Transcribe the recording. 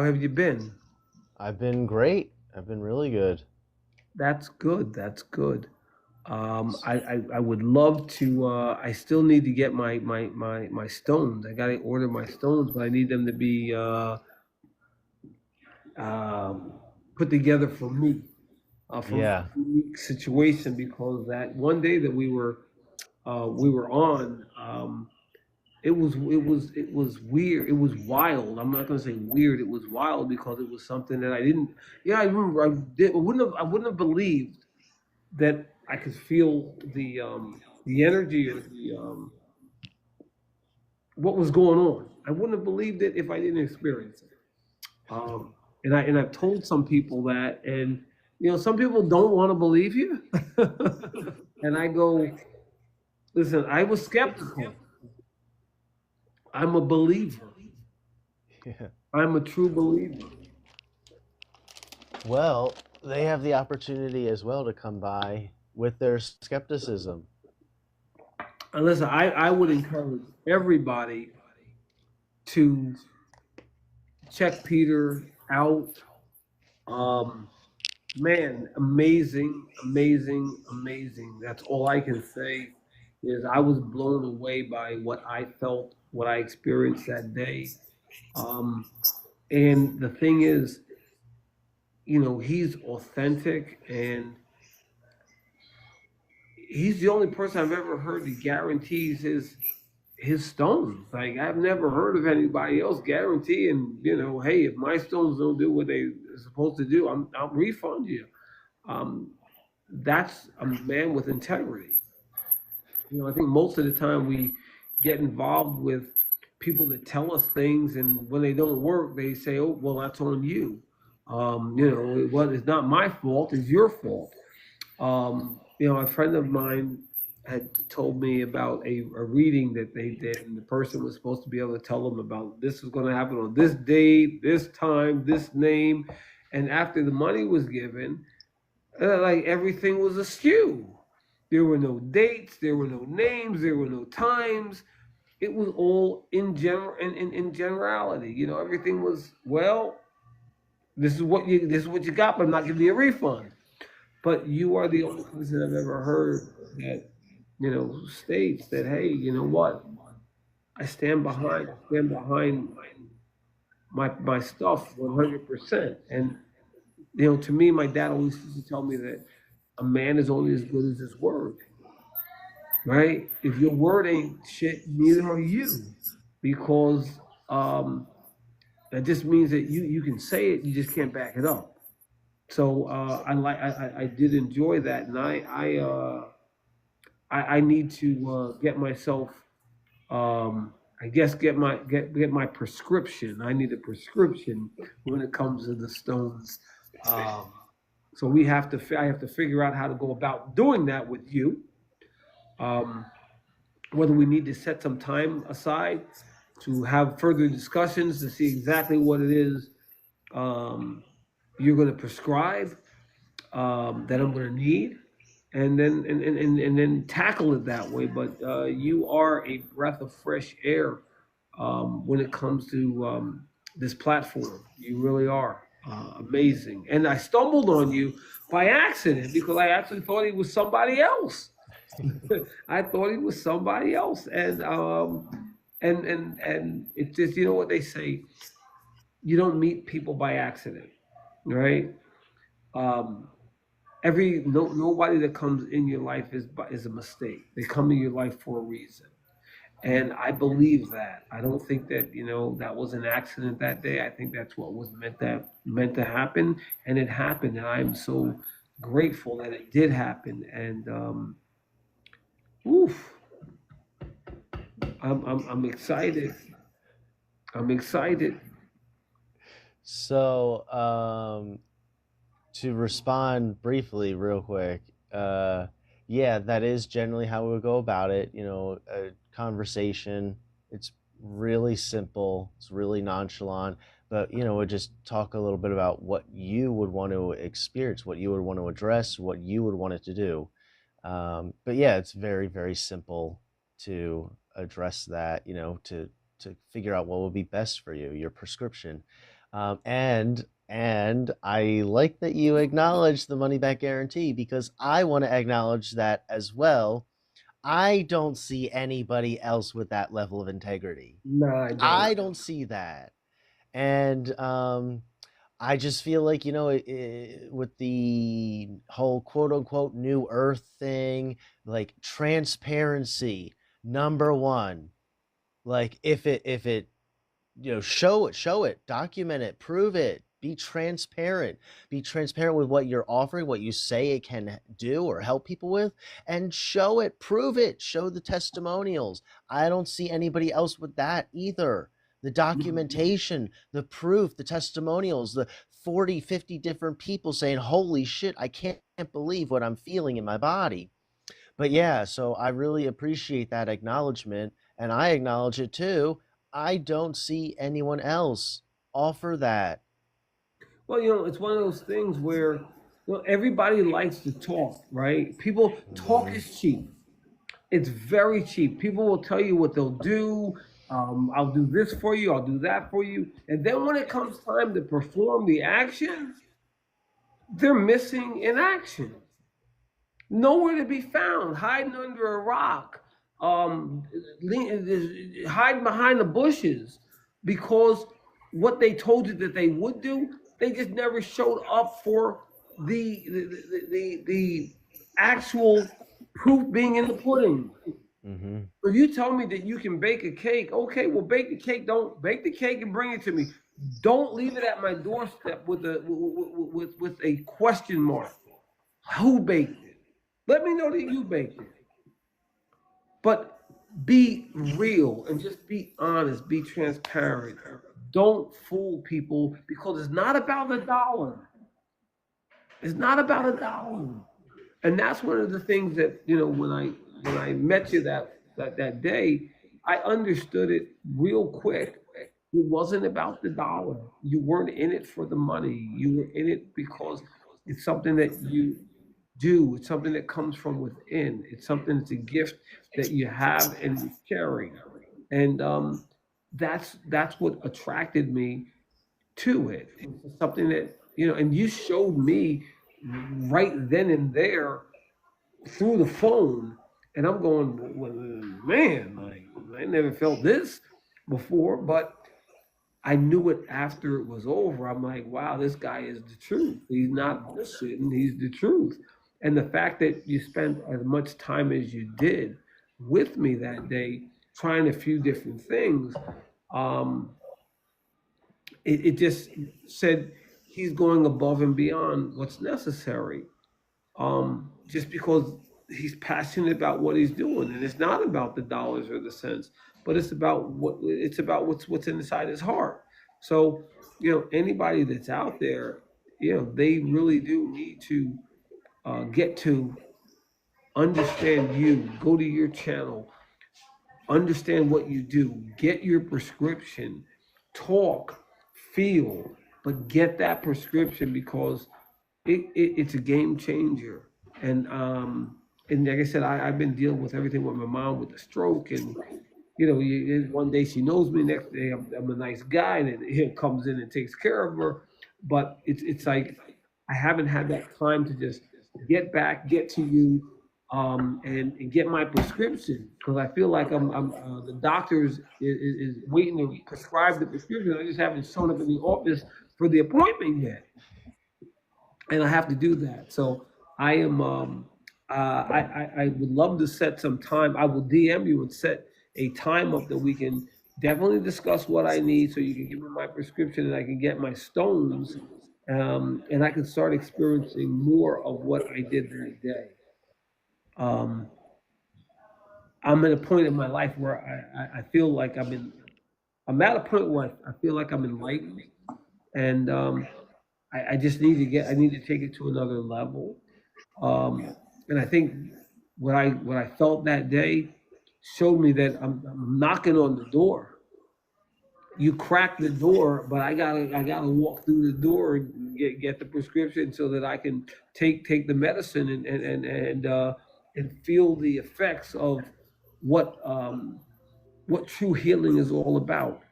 have you been? I've been great. I've been really good. That's good. That's good. I would love to. I still need to get my stones. I got to order my stones, but I need them to be um put together for me, for my Yeah. unique situation. Because that one day that we were on, it was weird. It was wild. I'm not gonna say weird. It was wild because it was something that I didn't. Yeah, I remember. I wouldn't have believed that I could feel the energy or the what was going on. I wouldn't have believed it if I didn't experience it. Um, and I've told some people that, and some people don't want to believe you. And I go, listen, I was skeptical. I'm a believer. Yeah. I'm a true believer. Well, they have the opportunity as well to come by with their skepticism. And listen, I would encourage everybody to check Peter out. Um, Man, amazing, amazing, amazing. That's all I can say is I was blown away by what I felt, what I experienced that day. Um, and the thing is, he's authentic and he's the only person I've ever heard that guarantees his stones. Like I've never heard of anybody else guaranteeing, hey, if my stones don't do what they're supposed to do, I'll refund you. Um, that's a man with integrity. I think most of the time we get involved with people that tell us things, and when they don't work, they say, "Oh, well, that's on you." Well, it's not my fault; it's your fault. A friend of mine had told me about a reading that they did, and the person was supposed to be able to tell them about this is going to happen on this date, this time, this name, and after the money was given, like everything was askew. There were no dates, there were no names, there were no times. It was all in generality. Everything was, well, this is what you got, but I'm not giving you a refund. But you are the only person I've ever heard that, states that, hey, you know what? I stand behind my stuff 100%. And to me, my dad always used to tell me that a man is only as good as his word, right? If your word ain't shit, neither are you, because um, that just means that you can say it, you just can't back it up. So I did enjoy that, and I need to get myself, I guess, get my prescription. I need a prescription when it comes to the stones. Um, so I have to figure out how to go about doing that with you. Um, whether we need to set some time aside to have further discussions to see exactly what it is um, you're going to prescribe, that I'm going to need, and then tackle it that way. But you are a breath of fresh air when it comes to this platform. You really are amazing. And I stumbled on you by accident because I actually thought he was somebody else. I thought he was somebody else, and it's just, what they say. You don't meet people by accident, right? Um, nobody that comes in your life is a mistake. They come in your life for a reason, and I believe that. I don't think that that was an accident that day. I think that's what was meant to happen, and it happened, and I'm so grateful that it did happen. And oof, I'm excited. I'm excited. So, to respond briefly, real quick, yeah, that is generally how we would go about it. A conversation. It's really simple. It's really nonchalant. But we just talk a little bit about what you would want to experience, what you would want to address, what you would want it to do. But yeah, it's very, very simple to address that. To figure out what would be best for you, your prescription. And I like that you acknowledge the money back guarantee because I want to acknowledge that as well. I don't see anybody else with that level of integrity. No, I don't. I don't see that. And I just feel like, with the whole quote unquote new earth thing, like transparency, number one. Like if it show it, document it, prove it, be transparent with what you're offering, what you say it can do or help people with, and show it, prove it, show the testimonials. I don't see anybody else with that either. The documentation, the proof, the testimonials, the 40, 50 different people saying, holy shit, I can't believe what I'm feeling in my body. But yeah, so I really appreciate that acknowledgement, and I acknowledge it too. I don't see anyone else offer that. Well, it's one of those things where everybody likes to talk, right? People talk Hmm. is cheap. It's very cheap. People will tell you what they'll do. I'll do this for you. I'll do that for you. And then when it comes time to perform the action, they're missing in action. Nowhere to be found, hiding under a rock, um, hiding behind the bushes, because what they told you that they would do, they just never showed up for the actual proof being in the pudding. Hmm. If you tell me that you can bake a cake, okay, well, bake the cake. Don't bake the cake and bring it to me. Don't leave it at my doorstep with with a question mark. Who baked it? Let me know that you baked it. But be real and just be honest, be transparent. Don't fool people because it's not about the dollar. It's not about a dollar. And that's one of the things that, when I met you that day, I understood it real quick. It wasn't about the dollar. You weren't in it for the money. You were in it because it's something that you do. It's something that comes from within. It's something. It's a gift that you have and you carry, and that's what attracted me to it. It's something that and you showed me right then and there through the phone, and I'm going, well, man, like I never felt this before, but I knew it after it was over. I'm like, wow, this guy is the truth. He's not bullshitting. He's the truth. And the fact that you spent as much time as you did with me that day, trying a few different things, um, it just said he's going above and beyond what's necessary. Just because he's passionate about what he's doing, and it's not about the dollars or the cents, but what's inside his heart. So, anybody that's out there, they really do need to get to understand you. Go to your channel, understand what you do, get your prescription, talk, feel, but get that prescription because it's a game changer. And like I said, I've been dealing with everything with my mom with the stroke, and one day she knows me, next day I'm a nice guy, and then he comes in and takes care of her. But it's like I haven't had that time to just get to you, and get my prescription because I feel like the doctors is waiting to prescribe the prescription. I just haven't shown up in the office for the appointment yet, and I have to do that. So I am. I would love to set some time. I will DM you and set a time up that we can definitely discuss what I need, so you can give me my prescription and I can get my stones, and I can start experiencing more of what I did that day. Um, I'm at a point in my life where I feel like I'm at a point where I feel like I'm enlightened, and I just I need to take it to another level. And I think what I felt that day showed me that I'm knocking on the door. You crack the door, but I gotta walk through the door and get the prescription so that I can take the medicine and feel the effects of what what true healing is all about.